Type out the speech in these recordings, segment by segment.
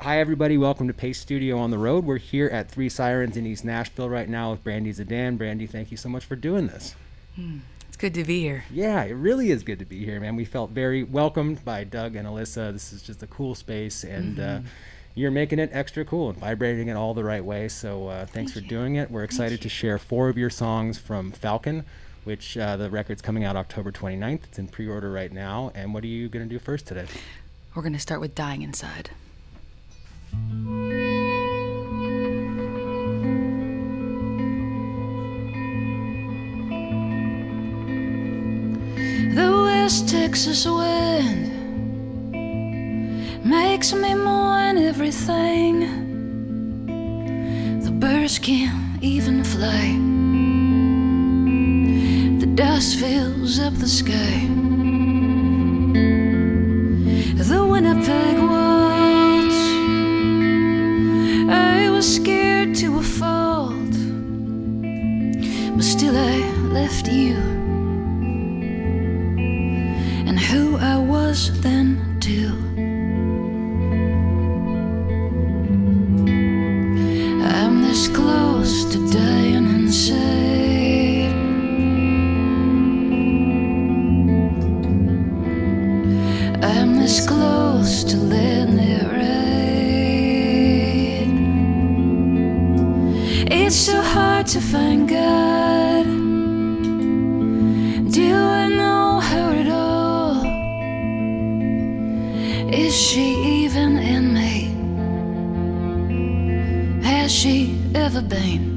Hi, everybody. Welcome to Pace Studio on the Road. We're here at 3 Sirens in East Nashville right now with Brandy Zdan. Brandy, thank you so much for doing this. It's good to be here. Yeah, it really is good to be here, man. We felt very welcomed by Doug and Alyssa. This is just a cool space, and you're making it extra cool and vibrating it all the right way. So thanks for doing it. We're excited to share 4 of your songs from Falcon, which the record's coming out October 29th. It's in pre-order right now. And what are you going to do first today? We're going to start with Dying Inside. The West Texas wind makes me mourn everything. The birds can't even fly. The dust fills up the sky. The Winnipeg waltz, I was scared to a fault, but still I left you and who I was then too. I'm this close to dying inside. I'm this close to letting it ride. It's so hard to find God. Do I know her at all? Is she even in me? Has she ever been?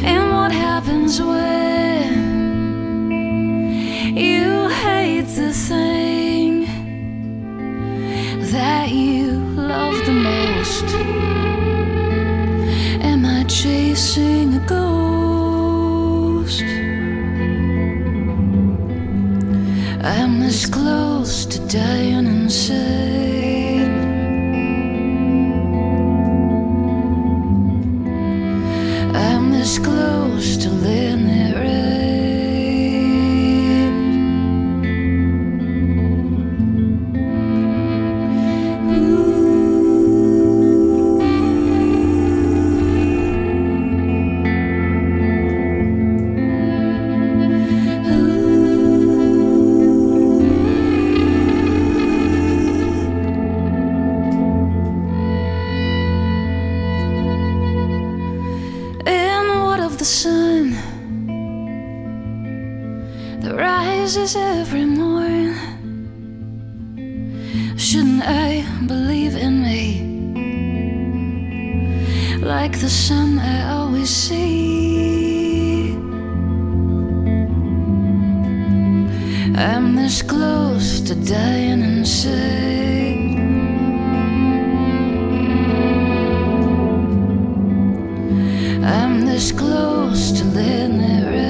And what happens when you hate the thing that you love the most? Am I chasing a ghost? I'm this close to dying inside. I'm this close to letting it ride. The sun that rises every morn. Shouldn't I believe in me like the sun I always see? I'm this close to dying inside. I'm this close to letting it ride.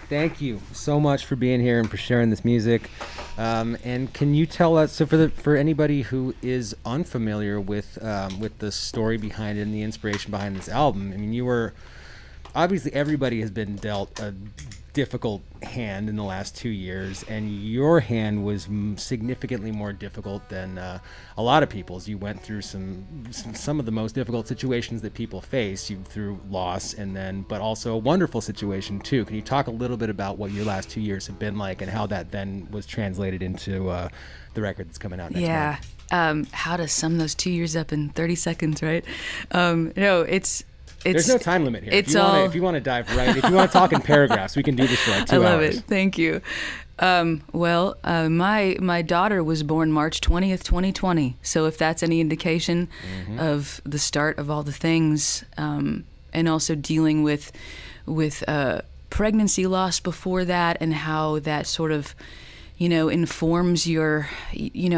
Thank you so much for being here and for sharing this music. And can you tell us, so for anybody who is unfamiliar with the story behind it and the inspiration behind this album, I mean, you were obviously, everybody has been dealt a difficult hand in the last 2 years, and your hand was significantly more difficult than a lot of people's. You went through some of the most difficult situations that people face. You through loss, but also a wonderful situation too. Can you talk a little bit about what your last 2 years have been like and how that then was translated into the record that's coming out next month? How to sum those 2 years up in 30 seconds, right? No, there's no time limit here. If you want to dive right, if you want to talk in paragraphs, we can do this for like 2 hours. I love it. Thank you. My daughter was born March 20th, 2020. So if that's any indication of the start of all the things, and also dealing with pregnancy loss before that, and how that sort of, informs your,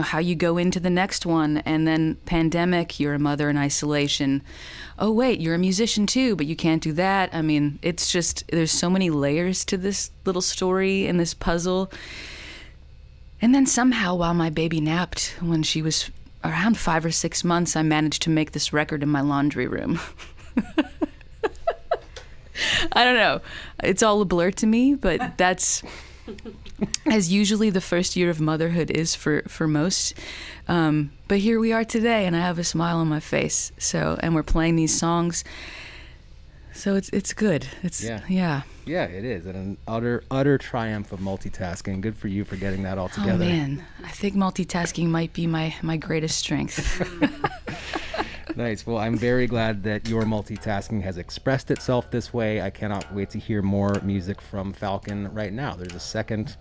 how you go into the next one. And then pandemic, you're a mother in isolation. Oh, wait, you're a musician too, but you can't do that. I mean, it's just, there's so many layers to this little story and this puzzle. And then somehow, while my baby napped when she was around 5 or 6 months, I managed to make this record in my laundry room. I don't know. It's all a blur to me, but that's as usually the first year of motherhood is for most. But here we are today, and I have a smile on my face. So, and we're playing these songs. So it's good. Yeah, it is an utter triumph of multitasking. Good for you for getting that all together. Oh man, I think multitasking might be my greatest strength. Nice. Well, I'm very glad that your multitasking has expressed itself this way. I cannot wait to hear more music from Falcon right now. There's a second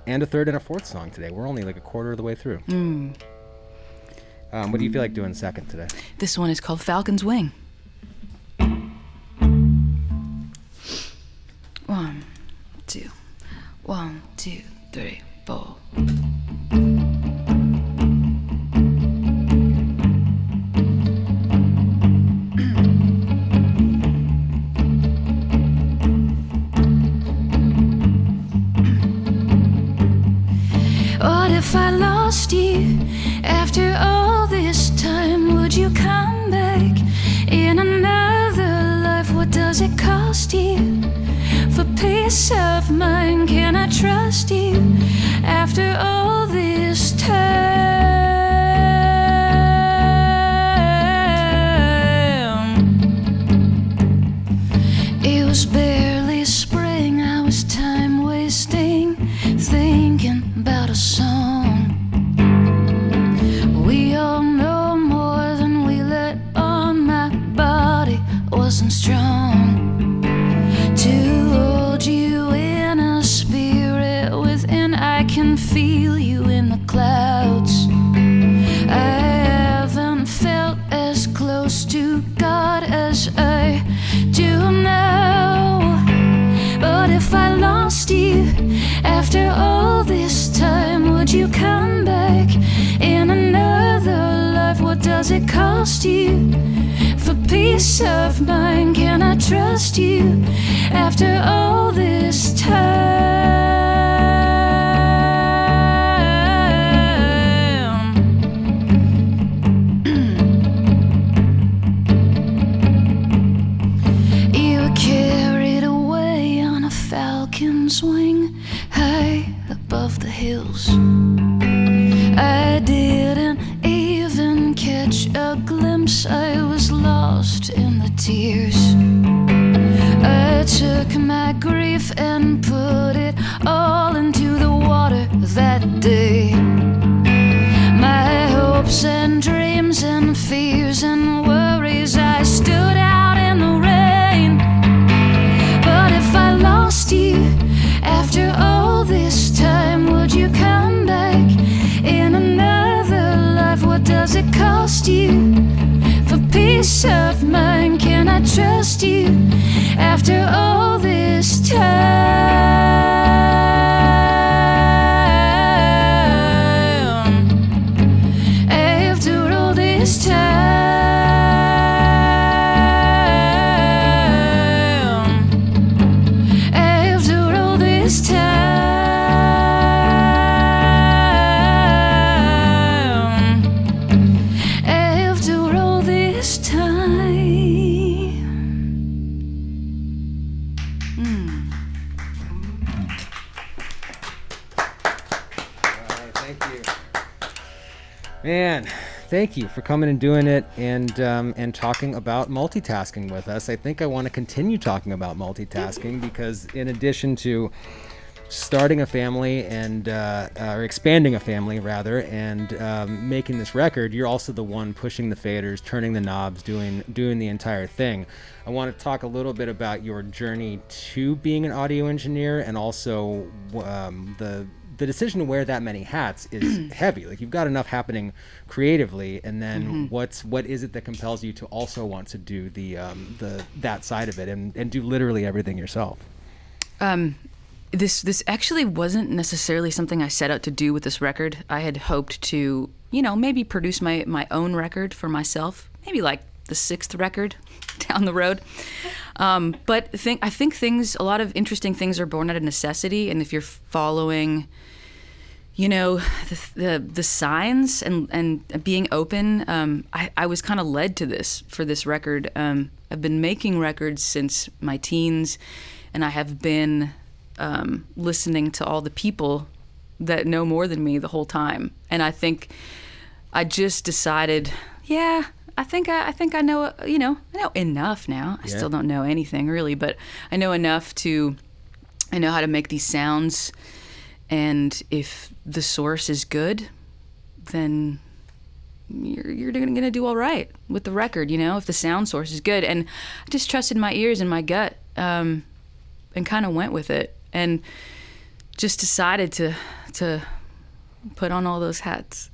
and a third and a fourth song today. We're only like a quarter of the way through. What do you feel like doing second today? This one is called Falcon's Wing. 1, 2, 1, 2, 3, 4. What if I lost you after all this time? Would you come back in another life? What does it cost you for peace of mind? Can I trust you after all this time? It was barely spring, I was time wasting, thinking about a song. We all know more than we let on. My body wasn't strong to hold you in a spirit within. I can feel you in the clouds. I haven't felt as close to God as I do now. But if I lost you after all this time, would you come back in another life? What does it cost you for peace of mind? Can I trust you after all this time? You were carried away on a falcon's wing, high above the hills. I didn't even catch a glimpse. I was lost in the tears. I took my grief and put it all into the water that day. My hopes and dreams and fears and worries, I stood out in the rain. But if I lost you after all this time, would you come back in another life? What does it cost you for peace of mind? Can I trust you after all this time? After all this time. After all this time. After all this time. Thank you. Man, thank you for coming and doing it and talking about multitasking with us. I think I want to continue talking about multitasking because in addition to starting a family and or expanding a family rather, and making this record, you're also the one pushing the faders, turning the knobs, doing the entire thing. I want to talk a little bit about your journey to being an audio engineer and also the decision to wear that many hats is heavy. Like, you've got enough happening creatively, and then what is it that compels you to also want to do the that side of it and do literally everything yourself? This actually wasn't necessarily something I set out to do with this record. I had hoped to, maybe produce my own record for myself, maybe like the 6th record down the road. But I think a lot of interesting things are born out of necessity, and if you're following, the signs and being open, I was kind of led to this for this record. I've been making records since my teens, and I have been listening to all the people that know more than me the whole time. And I think I just decided, I think I know, I know enough now. I still don't know anything really, but I know enough I know how to make these sounds. And if the source is good, then you're going to do all right with the record, if the sound source is good. And I just trusted my ears and my gut, and kind of went with it, and just decided to put on all those hats.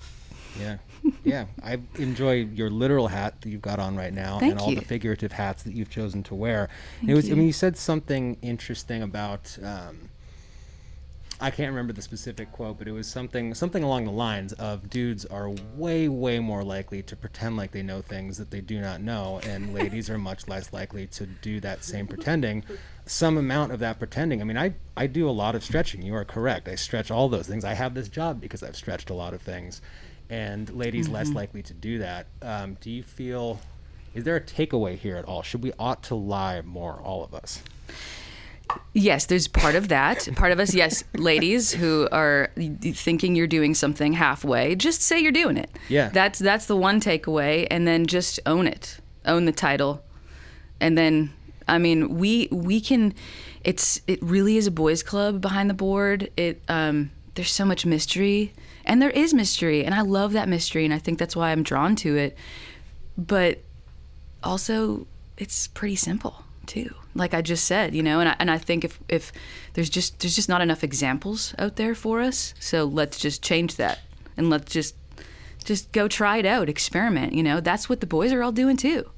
Yeah. Yeah, I enjoy your literal hat that you've got on right now, Thank and all you. the figurative hats that you've chosen to wear. Thank you. I mean, you said something interesting about, I can't remember the specific quote, but it was something along the lines of dudes are way, way more likely to pretend like they know things that they do not know, and ladies are much less likely to do that same pretending. Some amount of that pretending. I mean, I do a lot of stretching. You are correct. I stretch all those things. I have this job because I've stretched a lot of things. And ladies less likely to do that. Do you feel, is there a takeaway here at all? Should we ought to lie more, all of us? Yes, there's part of that. Part of us, yes, ladies who are thinking you're doing something halfway, just say you're doing it. Yeah. That's the one takeaway, and then just own it. Own the title. And then, I mean, we can, it really is a boys club behind the board. There's so much mystery. And there is mystery, and I love that mystery, and I think that's why I'm drawn to it. But also, it's pretty simple too. Like I just said, and I think if there's just not enough examples out there for us, so let's just change that, and let's just go try it out, experiment. That's what the boys are all doing too.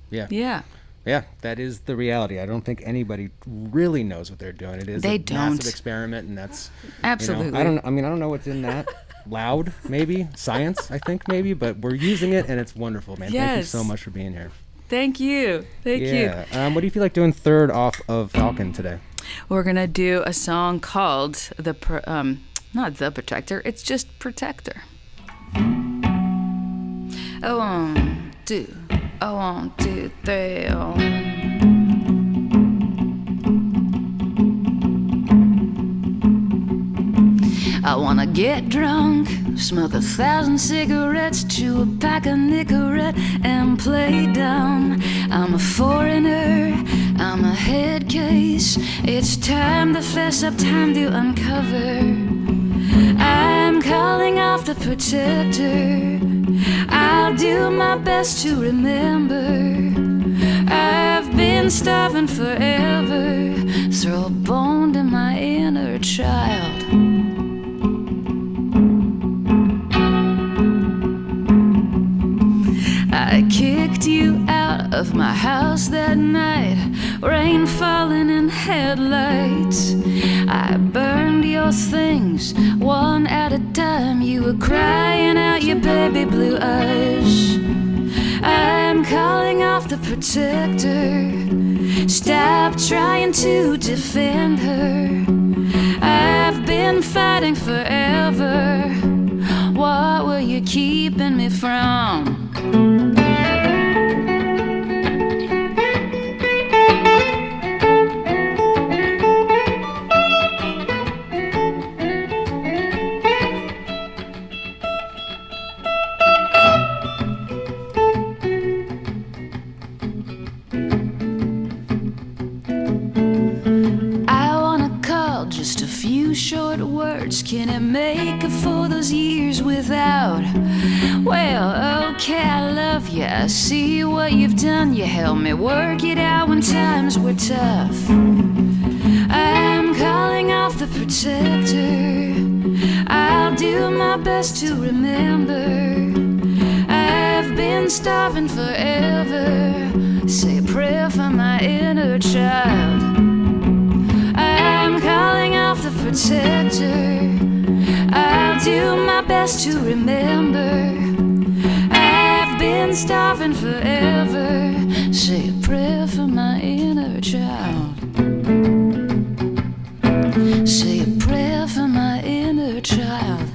Yeah. Yeah. Yeah, that is the reality. I don't think anybody really knows what they're doing. It is They a don't. massive experiment, and that's Absolutely. I don't know what's in that. Loud, maybe science. I think maybe, but we're using it, and it's wonderful, man. Thank you Yes. so much for being here. Thank you. Thank you. Yeah. What do you feel like doing third off of Falcon today? We're gonna do a song called not The Protector. It's just Protector. Oh, 1, 2. Oh, 1, 2, 3. Oh. I wanna get drunk, smoke 1,000 cigarettes, chew a pack of Nicorette, and play dumb. I'm a foreigner, I'm a head case. It's time to fess up, time to uncover. I'm calling off the protector. I'll do my best to remember. I've been starving forever. Throw a bone to my inner child. I kicked you out of my house that night, rain falling in headlights. I burned your things one at a time. You were crying out your baby blue eyes. I'm calling off the protector. Stop trying to defend her. I've been fighting forever. What were you keeping me from? Just a few short words, can it make up for those years without? Well, okay, I love you, I see what you've done. You helped me work it out when times were tough. I'm calling calling off the protector. I'll do my best to remember. I've been starving forever. Say a prayer for my inner child. I'm calling off the protector. I'll do my best to remember. I've been starving forever. Say a prayer for my inner child. Say a prayer for my inner child.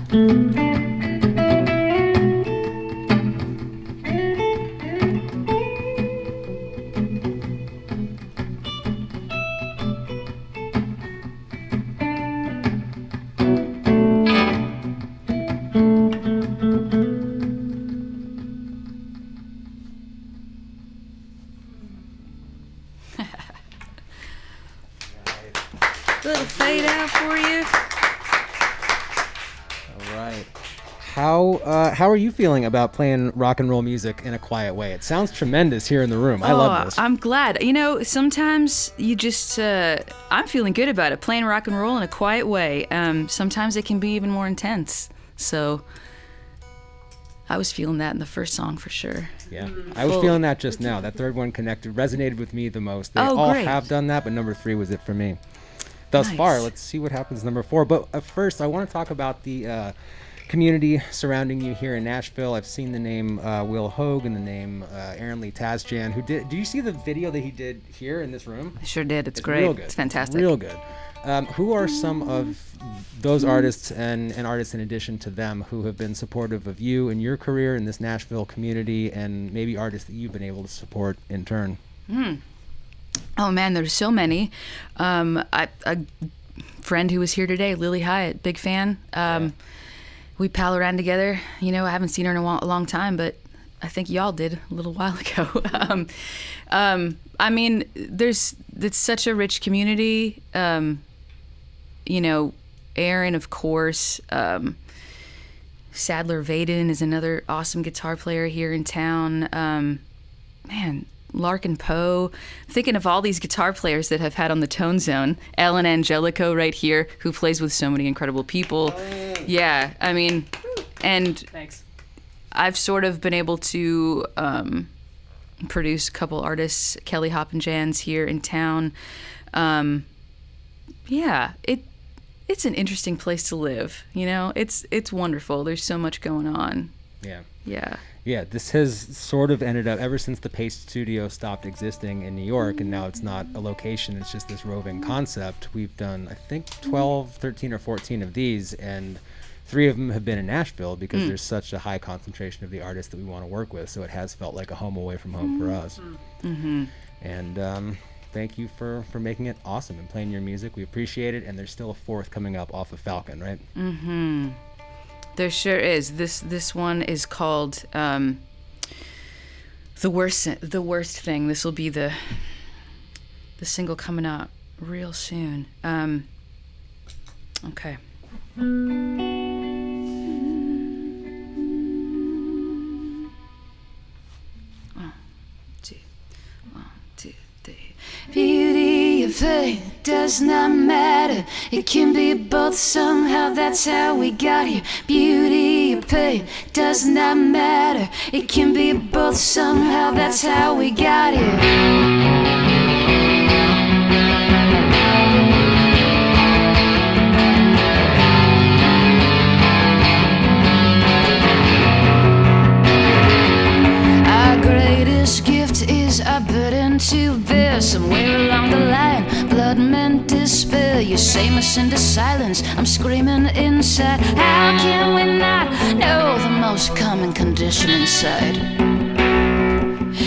Little fade out for you. All right. How are you feeling about playing rock and roll music in a quiet way? It sounds tremendous here in the room. I love this. I'm glad. You know, sometimes you just, I'm feeling good about it. Playing rock and roll in a quiet way. Sometimes it can be even more intense. So I was feeling that in the first song for sure. Yeah, I was feeling that just now. That third one resonated with me the most. They Oh, all great. have done that, but number 3 was it for me. Thus Nice. far, let's see what happens number 4. But first, I want to talk about the community surrounding you here in Nashville. I've seen the name Will Hogue and the name Aaron Lee Tazjan. Did you see the video that he did here in this room? I sure did. It's great. Real good. It's fantastic. Real good. Who are some of those artists and artists in addition to them who have been supportive of you and your career in this Nashville community, and maybe artists that you've been able to support in turn? Oh man, there's so many. A friend who was here today, Lily Hyatt, big fan. We pal around together. You know, I haven't seen her in a long time, but I think y'all did a little while ago. I mean, it's such a rich community. You know, Aaron, of course. Sadler Vaden is another awesome guitar player here in town. Man, Larkin Poe. Thinking of all these guitar players that have had on the Tone Zone. Ellen Angelico right here, who plays with so many incredible people. Yeah, I mean, and Thanks. I've sort of been able to produce a couple artists. Kelly Hoppenjans here in town. Yeah, it's an interesting place to live. You know, it's wonderful. There's so much going on. Yeah. Yeah. Yeah, this has sort of ended up, ever since the Paste Studio stopped existing in New York, and now it's not a location, it's just this roving concept. We've done, I think, 12, 13, or 14 of these, and 3 of them have been in Nashville because there's such a high concentration of the artists that we want to work with, so it has felt like a home away from home for us. And thank you for making it awesome and playing your music. We appreciate it, and there's still a 4th coming up off of Falcon, right? There sure is. This one is called The Worst Thing. This will be the single coming out real soon. Okay. 1, 2, 3. Beauty or pain does not matter. It can be both somehow, that's how we got here. Beauty or pain does not matter. It can be both somehow, that's how we got here. Our greatest gift is our burden to bear. Somewhere along the line, blood meant despair. You shame us into silence, I'm screaming inside. How can we not know the most common condition inside?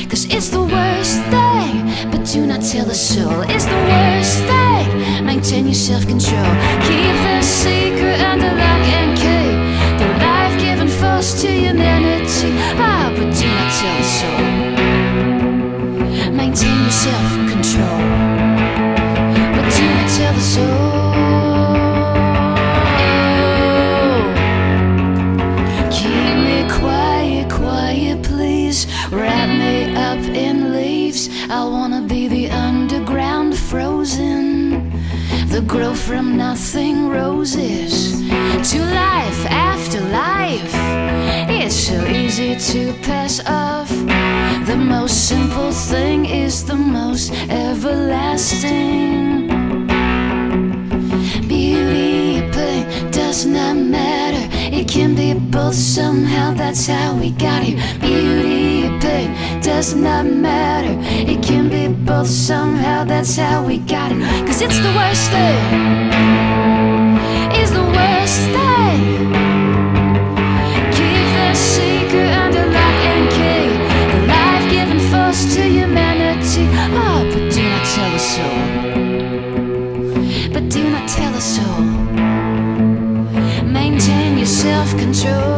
Cause it's the worst thing, but do not tell the soul. It's the worst thing, maintain your self-control. Keep the secret under lock and key. The life-giving force to humanity. Ah, but do not tell the soul. Maintain your self-control, but do not tell the soul. Keep me quiet, quiet, please. Wrap me up in leaves. I wanna be the underground frozen. The that grow from nothing, roses to life after life. It's so easy to pass off. The most simple thing is the most everlasting. Beauty, pain, does not matter. It can be both somehow, that's how we got here. Beauty, pain, does not matter. It can be both somehow, that's how we got it. Cause it's the worst thing, is the worst thing. Keep the secret under lock and key, the life-giving force to humanity. Oh, but do not tell us so. But do not tell us so. Maintain your self-control.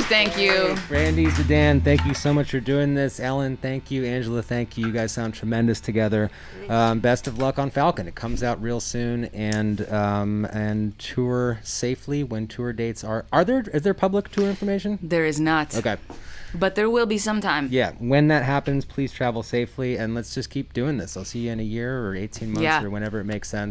Thank you. Brandy, Zdan, thank you so much for doing this. Ellen, thank you. Angela, thank you. You guys sound tremendous together. Best of luck on Falcon. It comes out real soon, and tour safely when tour dates are. Is there public tour information? There is not. Okay. But there will be sometime. Yeah, when that happens, please travel safely, and let's just keep doing this. I'll see you in a year or 18 months or whenever it makes sense.